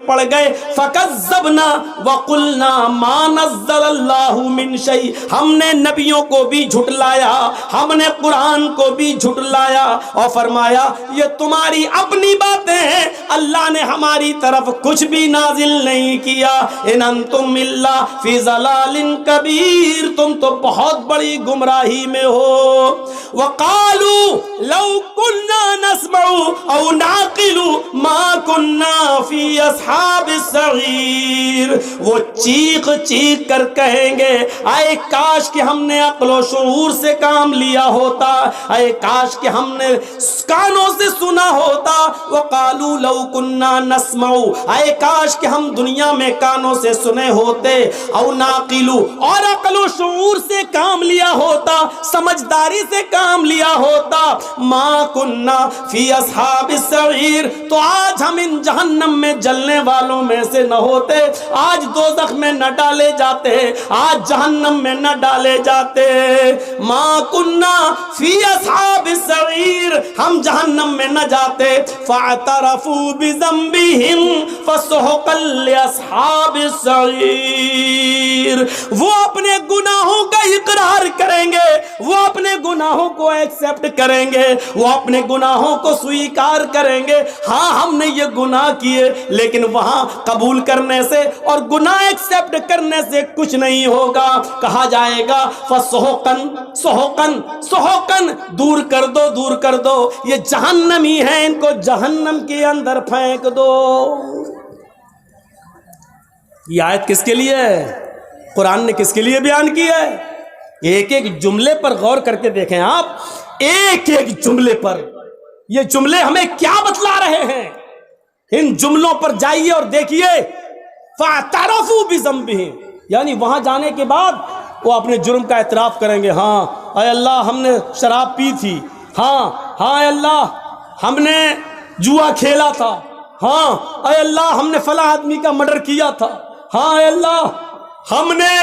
پڑ گئے فکذبنا وقلنا ما نزل اللہ من شیء، ہم نے نبیوں کو بھی جھٹلایا، ہم نے قرآن کو بھی جھٹلایا اور فرمایا یہ تمہاری اپنی باتیں ہیں، اللہ نے ہماری طرف کچھ بھی نازل نہیں کیا، ان انتم الا فی ضلال کبیر، تم تو بہت بڑی گمراہی میں ہو۔ وقالوا لو كنا نسمع او نعقل ما كنا فی اصحاب السعیر، وہ چیخ چیخ کر کہیں گے اے کاش کہ ہم نے عقل و شعور سے کام لیا ہوتا، اے کاش کہ ہم نے کانوں سے سنا ہوتا۔ وقالوا لو كنا نسمع، اے کاش کہ ہم دنیا میں کانوں سے سنے ہوتے، او ناقل، اور عقل و شعور سے کام لیا ہوتا، سمجھداری سے کام لیا ہوتا، ما كنا فی اصحاب السعیر، تو آج ہم ان جہنم میں جلنے والوں میں سے نہ ہوتے، آج دوزخ میں نہ ڈالے جاتے، آج جہنم میں نہ ڈالے جاتے۔ ما كنا فی اصحاب السعیر، ہم جہنم میں نہ جاتے۔ فاعترفوا بذنبہم فسحقا لاصحاب السعیر، وہ اپنے گناہوں کا اقرار کریں گے، وہ اپنے گناہوں کو ایکسپٹ کریں گے، وہ اپنے گناہوں کو سویکار کریں گے، ہاں ہم نے یہ گناہ کیے، لیکن وہاں قبول کرنے سے اور گناہ ایکسپٹ کرنے سے کچھ نہیں ہوگا۔ کہا جائے گا فسحقن سحقن سحقن، دور کر دو دور کر دو، یہ جہنمی ہیں، ان کو جہنم کے اندر پھینک دو۔ یہ آیت کس کے لیے ہے؟ قرآن نے کس کے لیے بیان کی ہے؟ ایک ایک جملے پر غور کر کے دیکھیں آپ، ایک ایک جملے پر، یہ جملے ہمیں کیا بتلا رہے ہیں؟ ان جملوں پر جائیے اور دیکھیے۔ فاعترفوا بذنبہم، یعنی وہاں جانے کے بعد وہ اپنے جرم کا اعتراف کریں گے، ہاں اے اللہ ہم نے شراب پی تھی، ہاں اے اللہ ہم نے جوا کھیلا تھا، ہاں اے اللہ ہم نے فلاں آدمی کا مرڈر کیا تھا، ہاں اے اللہ ہم نے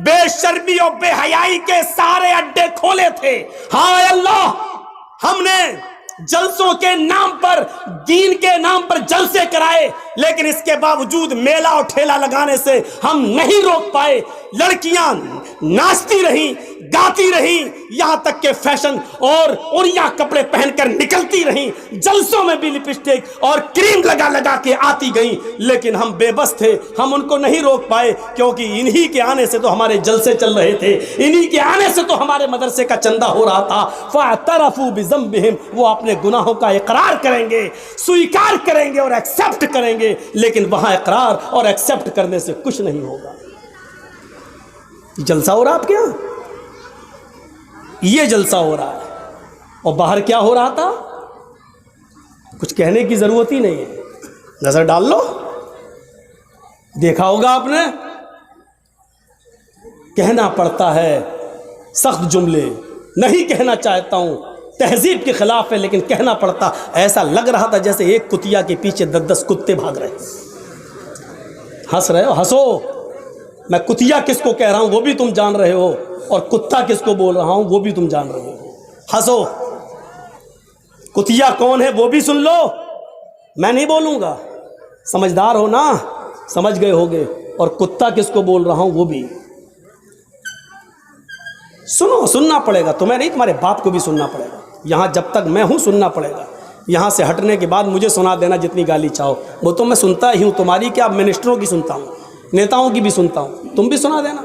بے شرمی اور بے حیائی کے سارے اڈے کھولے تھے، ہاں اے اللہ ہم نے جلسوں کے نام پر، دین کے نام پر جلسے کرائے، لیکن اس کے باوجود میلہ اور ٹھیلا لگانے سے ہم نہیں روک پائے، لڑکیاں ناچتی رہیں، گاتی رہیں، یہاں تک کہ فیشن اور اڑیا کپڑے پہن کر نکلتی رہیں، جلسوں میں بھی لپسٹک اور کریم لگا لگا کے آتی گئیں، لیکن ہم بے بس تھے، ہم ان کو نہیں روک پائے، کیونکہ انہی کے آنے سے تو ہمارے جلسے چل رہے تھے، انہی کے آنے سے تو ہمارے مدرسے کا چندہ ہو رہا تھا۔ فاعترفوا بذنبہم، وہ اپنے گناہوں کا اقرار کریں گے، سویکار کریں گے اور ایکسپٹ کریں گے، لیکن وہاں اقرار اور ایکسپٹ کرنے سے کچھ نہیں ہوگا۔ جلسہ ہو رہا آپ کے یہاں؟ یہ جلسہ ہو رہا ہے، اور باہر کیا ہو رہا تھا؟ کچھ کہنے کی ضرورت ہی نہیں ہے، نظر ڈال لو، دیکھا ہوگا آپ نے، کہنا پڑتا ہے سخت جملے، نہیں کہنا چاہتا ہوں، تہذیب کے خلاف ہے، لیکن کہنا پڑتا، ایسا لگ رہا تھا جیسے ایک کتیا کے پیچھے 10 کتے بھاگ رہے ہیں۔ ہنس رہے ہو؟ ہنسو، میں کتیا کس کو کہہ رہا ہوں وہ بھی تم جان رہے ہو، اور کتا کس کو بول رہا ہوں وہ بھی تم جان رہے ہو، ہنسو۔ کتیا کون ہے وہ بھی سن لو، میں نہیں بولوں گا، سمجھدار ہو نا، سمجھ گئے ہوگے، اور کتا کس کو بول رہا ہوں وہ بھی سنو، سننا پڑے گا، تمہیں نہیں، تمہارے باپ کو بھی سننا پڑے گا، یہاں جب تک میں ہوں سننا پڑے گا، یہاں سے ہٹنے کے بعد مجھے سنا دینا جتنی گالی چاہو، وہ تو میں سنتا ہی ہوں، تمہاری کیا، منسٹروں کی سنتا ہوں، نیتاؤں کی بھی سنتا ہوں، تم بھی سنا دینا،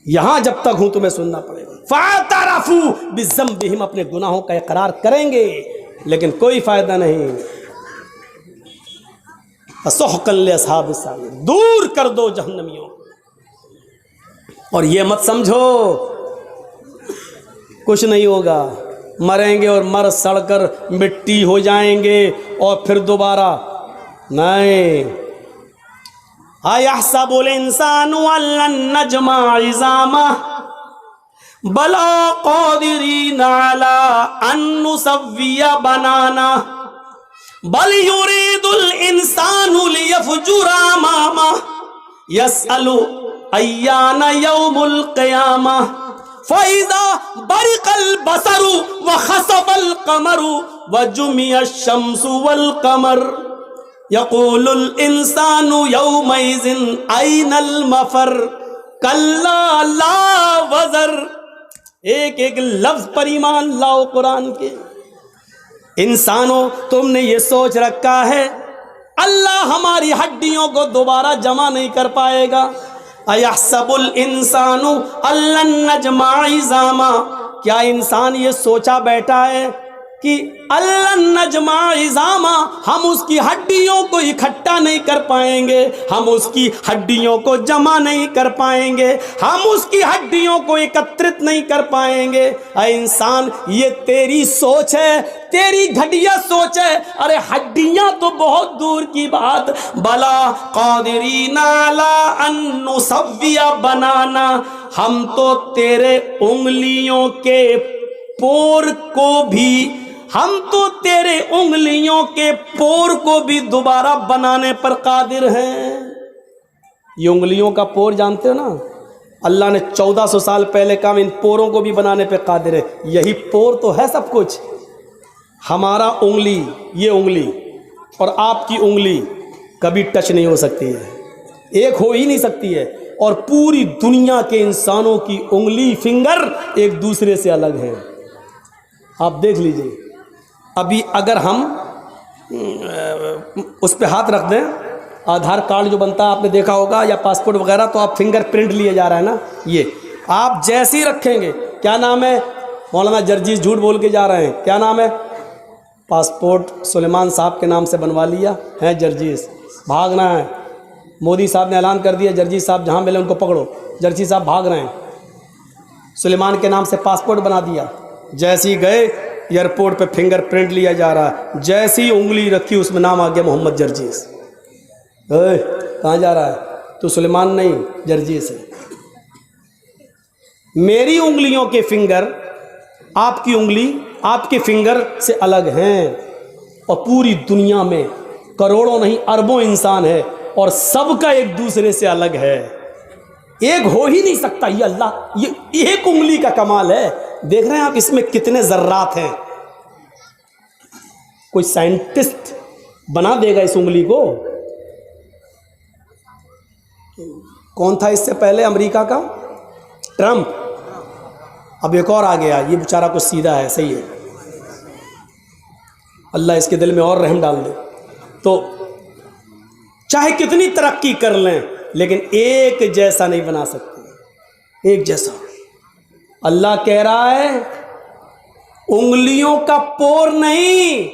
یہاں جب تک ہوں تمہیں سننا پڑے گا۔ فاعترفوا بذنبہم، اپنے گناہوں کا اقرار کریں گے، لیکن کوئی فائدہ نہیں۔ فسحقا لاصحاب السعیر، دور کر دو جہنمیوں، اور یہ مت سمجھو کچھ نہیں ہوگا، مریں گے اور مر سڑ کر مٹی ہو جائیں گے اور پھر دوبارہ نہیں۔ اَيَحْسَبُ الْإِنسَانُ أَن لَّن نَّجْمَعَ عِظَامَهُ بَلَىٰ قَادِرِينَ عَلَىٰ أَن نُّسَوِّيَ بَنَانَهُ بَلْ يُرِيدُ الْإِنسَانُ لِيَفْجُرَ أَمَامَهُ يَسْأَلُ أَيَّانَ يَوْمُ الْقِيَامَةِ فَإِذَا بَرِقَ الْبَصَرُ وَخَسَفَ الْقَمَرُ وَجُمِعَ الشَّمْسُ وَالْقَمَرُ یقول الانسان یومئذ این المفر کلا لا وزر. ایک ایک لفظ پر ایمان لاؤ قرآن کے. انسانوں تم نے یہ سوچ رکھا ہے اللہ ہماری ہڈیوں کو دوبارہ جمع نہیں کر پائے گا. ایحسب الانسان ان لن نجمع عظاما. کیا انسان یہ سوچا بیٹھا ہے کہ اللہ نجمع عظاما ہم اس کی ہڈیوں کو اکٹھا نہیں کر پائیں گے, ہم اس کی ہڈیوں کو جمع نہیں کر پائیں گے, ہم اس کی ہڈیوں کو ایکترت نہیں کر پائیں گے. اے انسان یہ تیری سوچ ہے, تیری گھٹیا سوچ ہے. ارے ہڈیاں تو بہت دور کی بات. بلا قادرین علی ان نسوی بنانا. ہم تو تیرے انگلیوں کے پور کو بھی, ہم تو تیرے انگلیوں کے پور کو بھی دوبارہ بنانے پر قادر ہیں. یہ انگلیوں کا پور جانتے ہو نا, اللہ نے 1400 سال پہلے کہا ان پوروں کو بھی بنانے پہ قادر ہے. یہی پور تو ہے سب کچھ. ہمارا انگلی, یہ انگلی اور آپ کی انگلی کبھی ٹچ نہیں ہو سکتی ہے, ایک ہو ہی نہیں سکتی ہے. اور پوری دنیا کے انسانوں کی انگلی, فنگر ایک دوسرے سے الگ ہیں. آپ دیکھ لیجئے. ابھی اگر ہم اس پہ ہاتھ رکھ دیں, آدھار کارڈ جو بنتا ہے آپ نے دیکھا ہوگا, یا پاسپورٹ وغیرہ, تو آپ فنگر پرنٹ لیے جا رہا ہے نا, یہ آپ جیسے ہی رکھیں گے. کیا نام ہے مولانا جرجیز, جھوٹ بول کے جا رہے ہیں, کیا نام ہے؟ پاسپورٹ سلیمان صاحب کے نام سے بنوا لیا ہے جرجیز. بھاگنا ہے, مودی صاحب نے اعلان کر دیا جرجیز صاحب جہاں ملے ان کو پکڑو. جرجیز صاحب بھاگ رہے ہیں, سلیمان کے نام سے پاسپورٹ بنا دیا. جیسے ہی گئے ایئرپورٹ پہ فنگر پرنٹ لیا جا رہا ہے, جیسی انگلی رکھی اس میں نام آ گیا محمد جرجیز. کہاں جا رہا ہے تو؟ سلیمان نہیں, جرجیز ہے. میری انگلیوں کے فنگر آپ کی انگلی, آپ کے فنگر سے الگ ہیں. اور پوری دنیا میں کروڑوں نہیں اربوں انسان ہے, اور سب کا ایک دوسرے سے الگ ہے. ایک ہو ہی نہیں سکتا. یہ اللہ, یہ ایک انگلی کا کمال ہے. دیکھ رہے ہیں آپ اس میں کتنے ذرات ہیں. کوئی سائنٹسٹ بنا دے گا اس انگلی کو. کون تھا اس سے پہلے امریکہ کا؟ ٹرمپ. اب ایک اور آ گیا, یہ بیچارہ کچھ سیدھا ہے, صحیح ہے, اللہ اس کے دل میں اور رحم ڈال دے. تو چاہے کتنی ترقی کر لیں لیکن ایک جیسا نہیں بنا سکتے, ایک جیسا. اللہ کہہ رہا ہے انگلیوں کا پور نہیں,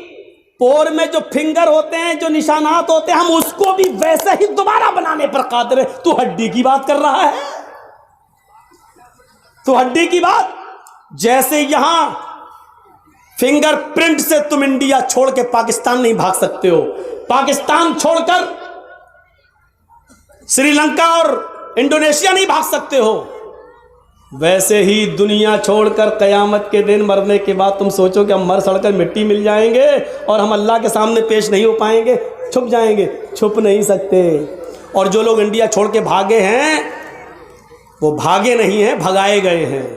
پور میں جو فنگر ہوتے ہیں, جو نشانات ہوتے ہیں, ہم اس کو بھی ویسے ہی دوبارہ بنانے پر قادر ہے. تو ہڈی کی بات کر رہا ہے, تو ہڈی کی بات. جیسے یہاں فنگر پرنٹ سے تم انڈیا چھوڑ کے پاکستان نہیں بھاگ سکتے ہو, پاکستان چھوڑ کر سری لنکا اور انڈونیشیا نہیں بھاگ سکتے ہو, ویسے ہی دنیا چھوڑ کر قیامت کے دن مرنے کے بعد تم سوچو کہ ہم مر سڑ کر مٹی مل جائیں گے اور ہم اللہ کے سامنے پیش نہیں ہو پائیں گے, چھپ جائیں گے, چھپ نہیں سکتے. اور جو لوگ انڈیا چھوڑ کے بھاگے ہیں وہ بھاگے نہیں ہیں, بھگائے گئے ہیں.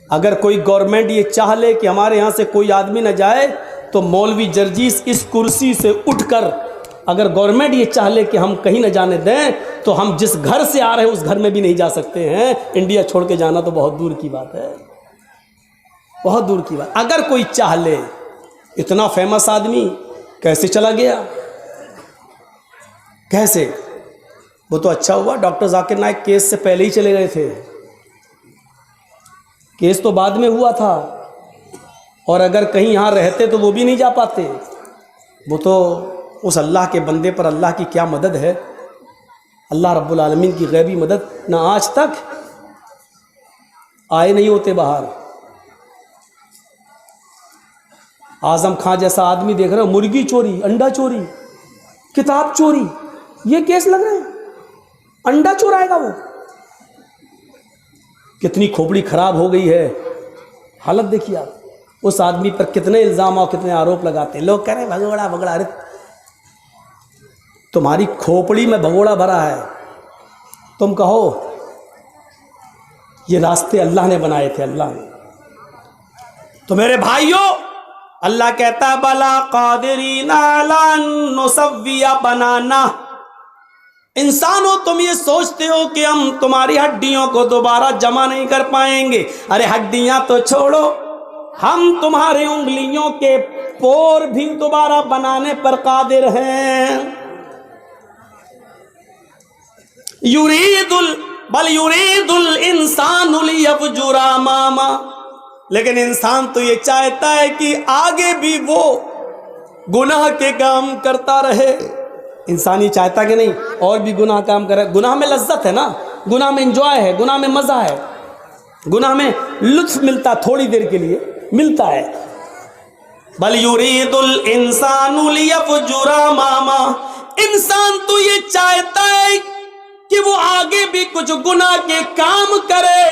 اگر کوئی گورنمنٹ یہ چاہ لے کہ ہمارے یہاں سے کوئی آدمی نہ جائے تو مولوی جرجیز اس کرسی سے اٹھ کر, اگر گورنمنٹ یہ چاہ لے کہ ہم کہیں نہ جانے دیں تو ہم جس گھر سے آ رہے ہیں اس گھر میں بھی نہیں جا سکتے ہیں. انڈیا چھوڑ کے جانا تو بہت دور کی بات ہے, بہت دور کی بات. اگر کوئی چاہ لے. اتنا فیمس آدمی کیسے چلا گیا, کیسے؟ وہ تو اچھا ہوا ڈاکٹر ذاکر نائک کیس سے پہلے ہی چلے گئے تھے, کیس تو بعد میں ہوا تھا, اور اگر کہیں یہاں رہتے تو وہ بھی نہیں جا پاتے. وہ تو اس اللہ کے بندے پر اللہ کی کیا مدد ہے, اللہ رب العالمین کی غیبی مدد. نہ آج تک آئے نہیں ہوتے باہر. اعظم خان جیسا آدمی دیکھ رہے ہو, مرغی چوری, انڈا چوری, کتاب چوری, یہ کیس لگ رہے ہیں. انڈا چورائے گا وہ. کتنی کھوپڑی خراب ہو گئی ہے, حالت دیکھیے آپ. اس آدمی پر کتنے الزام اور کتنے آروپ لگاتے ہیں. لوگ کہہ رہے ہیں بھگوڑا بھگوڑا. ارے تمہاری کھوپڑی میں بھگوڑا بھرا ہے, تم کہو یہ راستے اللہ نے بنائے تھے, اللہ نے. تو میرے بھائیوں اللہ کہتا ہے بلا قادرین علی ان نسوی بنانا، انسانوں تم یہ سوچتے ہو کہ ہم تمہاری ہڈیوں کو دوبارہ جمع نہیں کر پائیں گے، ارے ہڈیاں تو چھوڑو، ہم تمہاری انگلیوں کے پور بھی دوبارہ بنانے پر قادر ہیں۔ بل یرید الانسان لیفجر اماما، لیکن انسان تو یہ چاہتا ہے کہ آگے بھی وہ گناہ کے کام کرتا رہے۔ انسان یہ چاہتا کہ نہیں اور بھی گناہ کام کرے، گناہ میں لذت ہے نا، گناہ میں انجوائے ہے، گناہ میں مزہ ہے، گناہ میں لطف ملتا تھوڑی دیر کے لیے ملتا ہے۔ بل یرید الانسان لیفجر اماما، انسان تو یہ چاہتا ہے کہ وہ آگے بھی کچھ گناہ کے کام کرے،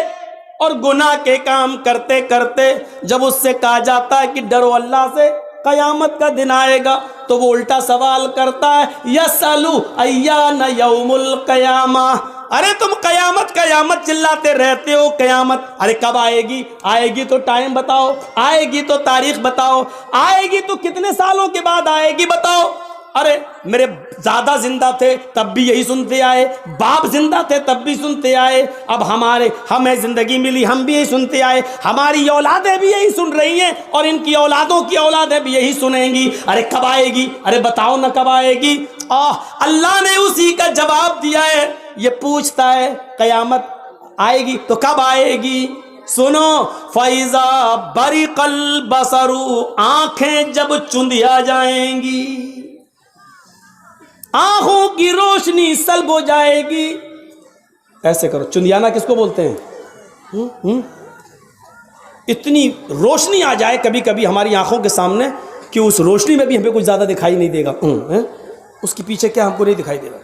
اور گناہ کے کام کرتے کرتے جب اس سے کہا جاتا ہے کہ ڈرو اللہ سے، قیامت کا دن آئے گا، تو وہ الٹا سوال کرتا ہے یسألو ایان یوم القیامہ، ارے تم قیامت قیامت چلاتے رہتے ہو، قیامت ارے کب آئے گی؟ آئے گی تو ٹائم بتاؤ، آئے گی تو تاریخ بتاؤ، آئے گی تو کتنے سالوں کے بعد آئے گی بتاؤ۔ ارے میرے دادا زندہ تھے تب بھی یہی سنتے آئے، باپ زندہ تھے تب بھی سنتے آئے، اب ہمیں زندگی ملی ہم بھی یہی سنتے آئے، ہماری اولادیں بھی یہی سن رہی ہیں اور ان کی اولادوں کی اولادیں بھی یہی سنیں گی، ارے کب آئے گی؟ ارے بتاؤ نہ کب آئے گی؟ اللہ نے اسی کا جواب دیا ہے، یہ پوچھتا ہے قیامت آئے گی تو کب آئے گی؟ سنو، فَإِذَا بَرِقَ الْبَصَرُ، آنکھیں جب چندیا جائیں گی، آنکھوں کی روشنی سلب ہو جائے گی۔ ایسے کرو، چندیانا کس کو بولتے ہیں؟ اتنی روشنی آ جائے کبھی کبھی ہماری آنکھوں کے سامنے کہ اس روشنی میں بھی ہمیں کچھ زیادہ دکھائی نہیں دے گا، اس کے پیچھے کیا ہم کو نہیں دکھائی دے گا۔